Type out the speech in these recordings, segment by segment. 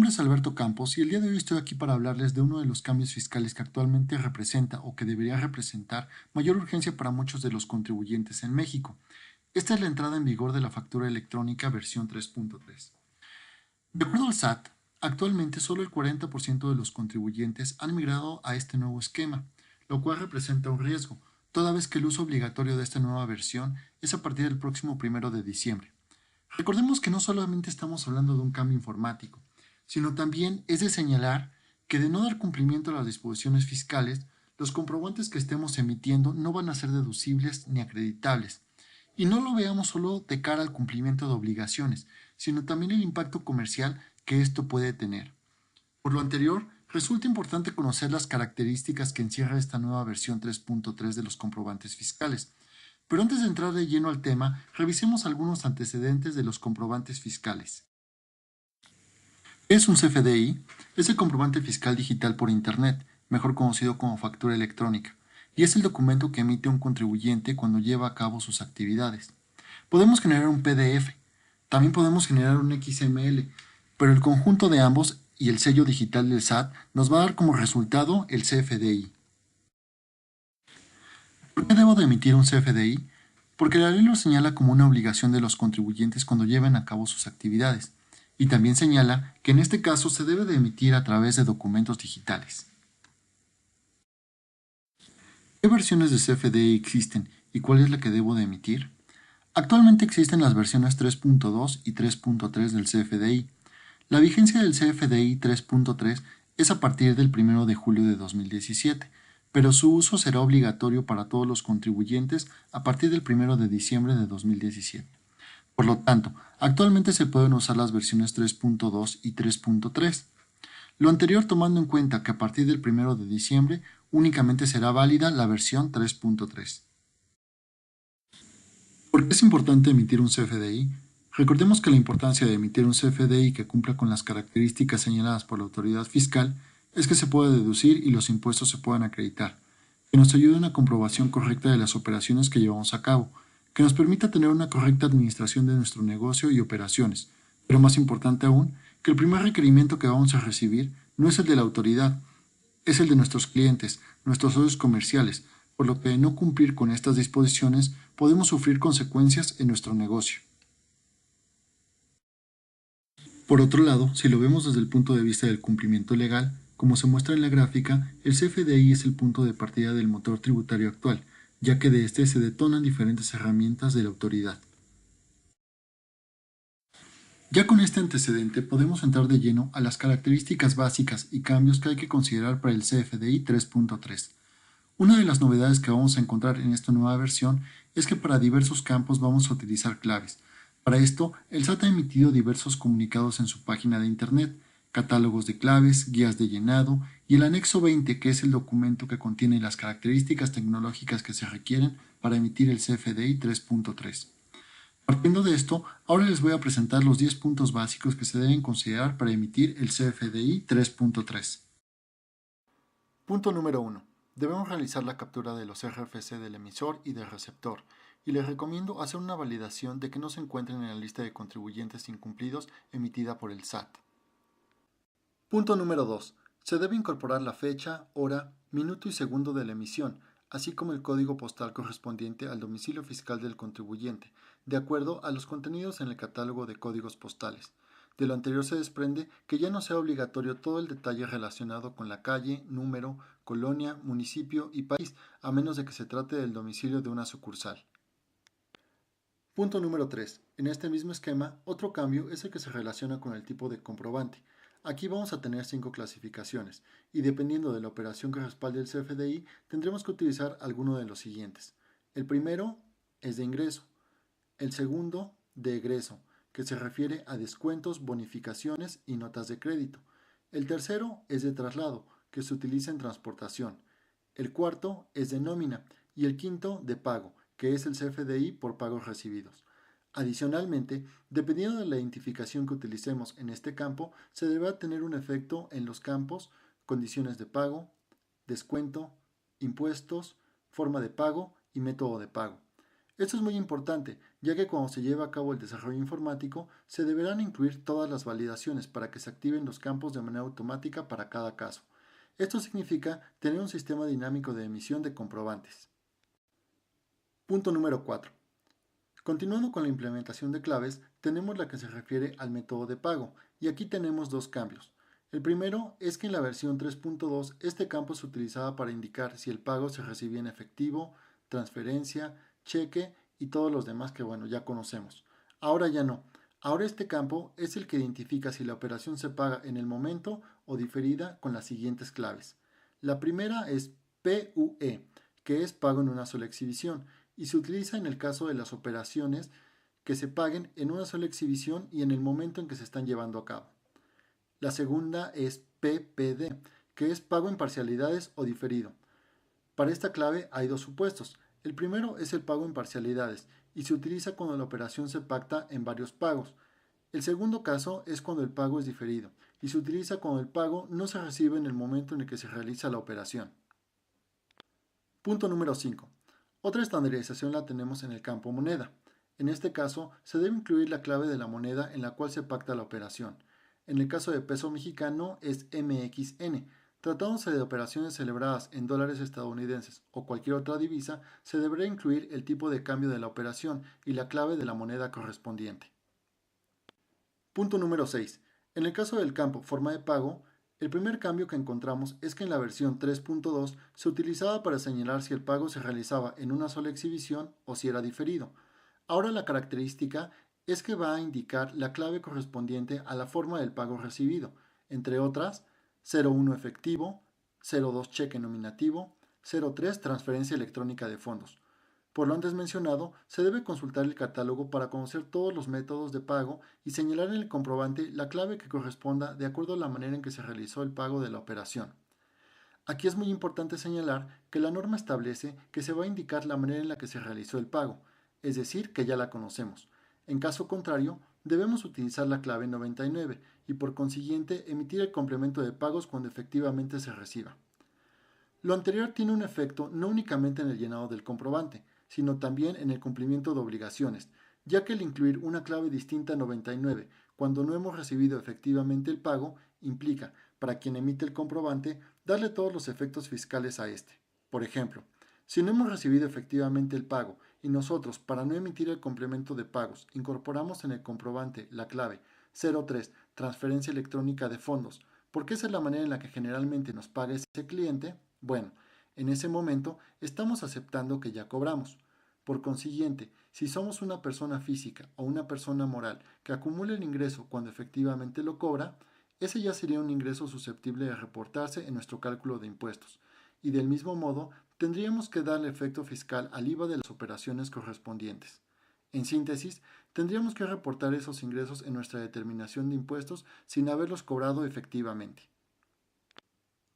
nombre es Alberto Campos y el día de hoy estoy aquí para hablarles de uno de los cambios fiscales que actualmente representa o que debería representar mayor urgencia para muchos de los contribuyentes en México. Esta es la entrada en vigor de la factura electrónica versión 3.3. De acuerdo al SAT, actualmente solo el 40% de los contribuyentes han migrado a este nuevo esquema, lo cual representa un riesgo, toda vez que el uso obligatorio de esta nueva versión es a partir del próximo 1 de diciembre. Recordemos que no solamente estamos hablando de un cambio informático, sino también es de señalar que de no dar cumplimiento a las disposiciones fiscales, los comprobantes que estemos emitiendo no van a ser deducibles ni acreditables. Y no lo veamos solo de cara al cumplimiento de obligaciones, sino también el impacto comercial que esto puede tener. Por lo anterior, resulta importante conocer las características que encierra esta nueva versión 3.3 de los comprobantes fiscales. Pero antes de entrar de lleno al tema, revisemos algunos antecedentes de los comprobantes fiscales. ¿Qué es un CFDI? Es el comprobante fiscal digital por Internet, mejor conocido como factura electrónica, y es el documento que emite un contribuyente cuando lleva a cabo sus actividades. Podemos generar un PDF, también podemos generar un XML, pero el conjunto de ambos y el sello digital del SAT nos va a dar como resultado el CFDI. ¿Por qué debo de emitir un CFDI? Porque la ley lo señala como una obligación de los contribuyentes cuando lleven a cabo sus actividades, y también señala que en este caso se debe de emitir a través de documentos digitales. ¿Qué versiones de CFDI existen y cuál es la que debo de emitir? Actualmente existen las versiones 3.2 y 3.3 del CFDI. La vigencia del CFDI 3.3 es a partir del 1 de julio de 2017, pero su uso será obligatorio para todos los contribuyentes a partir del 1 de diciembre de 2017. Por lo tanto, actualmente se pueden usar las versiones 3.2 y 3.3. Lo anterior tomando en cuenta que a partir del 1 de diciembre únicamente será válida la versión 3.3. ¿Por qué es importante emitir un CFDI? Recordemos que la importancia de emitir un CFDI que cumpla con las características señaladas por la autoridad fiscal es que se pueda deducir y los impuestos se puedan acreditar, que nos ayude a una comprobación correcta de las operaciones que llevamos a cabo, que nos permita tener una correcta administración de nuestro negocio y operaciones, pero más importante aún, que el primer requerimiento que vamos a recibir no es el de la autoridad, es el de nuestros clientes, nuestros socios comerciales, por lo que de no cumplir con estas disposiciones podemos sufrir consecuencias en nuestro negocio. Por otro lado, si lo vemos desde el punto de vista del cumplimiento legal, como se muestra en la gráfica, el CFDI es el punto de partida del motor tributario actual, ya que de este se detonan diferentes herramientas de la autoridad. Ya con este antecedente podemos entrar de lleno a las características básicas y cambios que hay que considerar para el CFDI 3.3. Una de las novedades que vamos a encontrar en esta nueva versión es que para diversos campos vamos a utilizar claves. Para esto, el SAT ha emitido diversos comunicados en su página de Internet, catálogos de claves, guías de llenado y el anexo 20, que es el documento que contiene las características tecnológicas que se requieren para emitir el CFDI 3.3. Partiendo de esto, ahora les voy a presentar los 10 puntos básicos que se deben considerar para emitir el CFDI 3.3. Punto número 1. Debemos realizar la captura de los RFC del emisor y del receptor, y les recomiendo hacer una validación de que no se encuentren en la lista de contribuyentes incumplidos emitida por el SAT. Punto número 2. Se debe incorporar la fecha, hora, minuto y segundo de la emisión, así como el código postal correspondiente al domicilio fiscal del contribuyente, de acuerdo a los contenidos en el catálogo de códigos postales. De lo anterior se desprende que ya no sea obligatorio todo el detalle relacionado con la calle, número, colonia, municipio y país, a menos de que se trate del domicilio de una sucursal. Punto número 3. En este mismo esquema, otro cambio es el que se relaciona con el tipo de comprobante. Aquí vamos a tener 5 clasificaciones, y dependiendo de la operación que respalde el CFDI, tendremos que utilizar alguno de los siguientes. El primero es de ingreso, el segundo de egreso, que se refiere a descuentos, bonificaciones y notas de crédito. El tercero es de traslado, que se utiliza en transportación. El cuarto es de nómina y el quinto de pago, que es el CFDI por pagos recibidos. Adicionalmente, dependiendo de la identificación que utilicemos en este campo, se deberá tener un efecto en los campos condiciones de pago, descuento, impuestos, forma de pago y método de pago. Esto es muy importante, ya que cuando se lleva a cabo el desarrollo informático, se deberán incluir todas las validaciones para que se activen los campos de manera automática para cada caso. Esto significa tener un sistema dinámico de emisión de comprobantes. Punto número 4. Continuando con la implementación de claves, tenemos la que se refiere al método de pago, y aquí tenemos dos cambios. El primero es que en la versión 3.2 este campo se utilizaba para indicar si el pago se recibía en efectivo, transferencia, cheque y todos los demás que ya conocemos. Ahora ya no. Ahora este campo es el que identifica si la operación se paga en el momento o diferida con las siguientes claves. La primera es PUE, que es pago en una sola exhibición, y se utiliza en el caso de las operaciones que se paguen en una sola exhibición y en el momento en que se están llevando a cabo. La segunda es PPD, que es pago en parcialidades o diferido. Para esta clave hay dos supuestos. El primero es el pago en parcialidades y se utiliza cuando la operación se pacta en varios pagos. El segundo caso es cuando el pago es diferido y se utiliza cuando el pago no se recibe en el momento en el que se realiza la operación. Punto número 5. Otra estandarización la tenemos en el campo moneda. En este caso, se debe incluir la clave de la moneda en la cual se pacta la operación. En el caso de peso mexicano es MXN. Tratándose de operaciones celebradas en dólares estadounidenses o cualquier otra divisa, se deberá incluir el tipo de cambio de la operación y la clave de la moneda correspondiente. Punto número 6. En el caso del campo forma de pago, el primer cambio que encontramos es que en la versión 3.2 se utilizaba para señalar si el pago se realizaba en una sola exhibición o si era diferido. Ahora la característica es que va a indicar la clave correspondiente a la forma del pago recibido, entre otras 01 efectivo, 02 cheque nominativo, 03 transferencia electrónica de fondos. Por lo antes mencionado, se debe consultar el catálogo para conocer todos los métodos de pago y señalar en el comprobante la clave que corresponda de acuerdo a la manera en que se realizó el pago de la operación. Aquí es muy importante señalar que la norma establece que se va a indicar la manera en la que se realizó el pago, es decir, que ya la conocemos. En caso contrario, debemos utilizar la clave 99 y por consiguiente emitir el complemento de pagos cuando efectivamente se reciba. Lo anterior tiene un efecto no únicamente en el llenado del comprobante, sino también en el cumplimiento de obligaciones, ya que el incluir una clave distinta a 99 cuando no hemos recibido efectivamente el pago implica, para quien emite el comprobante, darle todos los efectos fiscales a este. Por ejemplo, si no hemos recibido efectivamente el pago y nosotros, para no emitir el complemento de pagos, incorporamos en el comprobante la clave 03 transferencia electrónica de fondos, porque esa es la manera en la que generalmente nos paga ese cliente, bueno, en ese momento estamos aceptando que ya cobramos. Por consiguiente, si somos una persona física o una persona moral que acumula el ingreso cuando efectivamente lo cobra, ese ya sería un ingreso susceptible de reportarse en nuestro cálculo de impuestos. Y del mismo modo, tendríamos que darle efecto fiscal al IVA de las operaciones correspondientes. En síntesis, tendríamos que reportar esos ingresos en nuestra determinación de impuestos sin haberlos cobrado efectivamente.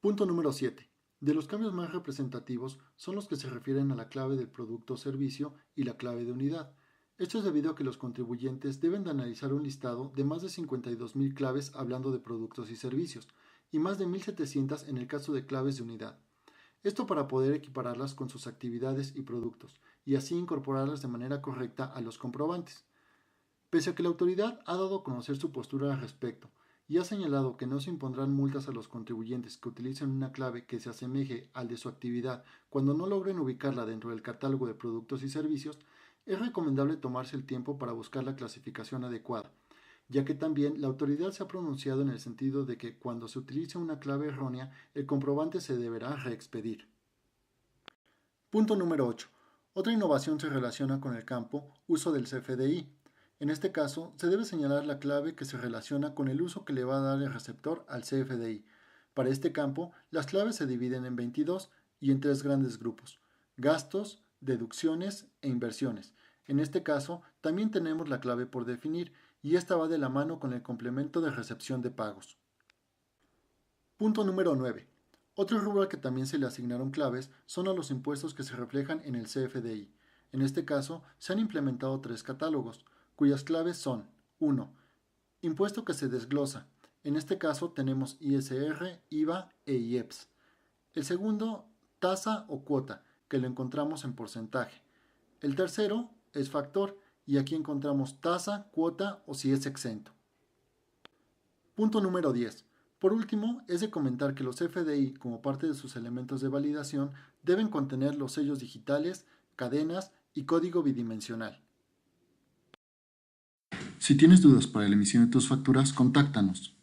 Punto número 7. De los cambios más representativos son los que se refieren a la clave del producto o servicio y la clave de unidad. Esto es debido a que los contribuyentes deben de analizar un listado de más de 52.000 claves hablando de productos y servicios, y más de 1.700 en el caso de claves de unidad. Esto para poder equipararlas con sus actividades y productos, y así incorporarlas de manera correcta a los comprobantes. Pese a que la autoridad ha dado a conocer su postura al respecto y ha señalado que no se impondrán multas a los contribuyentes que utilicen una clave que se asemeje al de su actividad cuando no logren ubicarla dentro del catálogo de productos y servicios, es recomendable tomarse el tiempo para buscar la clasificación adecuada, ya que también la autoridad se ha pronunciado en el sentido de que cuando se utilice una clave errónea, el comprobante se deberá reexpedir. Punto número 8. Otra innovación se relaciona con el campo uso del CFDI. En este caso, se debe señalar la clave que se relaciona con el uso que le va a dar el receptor al CFDI. Para este campo, las claves se dividen en 22 y en tres grandes grupos: gastos, deducciones e inversiones. En este caso, también tenemos la clave por definir, y esta va de la mano con el complemento de recepción de pagos. Punto número 9. Otro rubro al que también se le asignaron claves son a los impuestos que se reflejan en el CFDI. En este caso, se han implementado tres catálogos, cuyas claves son: 1. Impuesto que se desglosa. En este caso tenemos ISR, IVA e IEPS. El segundo, tasa o cuota, que lo encontramos en porcentaje. El tercero es factor y aquí encontramos tasa, cuota o si es exento. Punto número 10. Por último, es de comentar que los FDI, como parte de sus elementos de validación, deben contener los sellos digitales, cadenas y código bidimensional. Si tienes dudas para la emisión de tus facturas, contáctanos.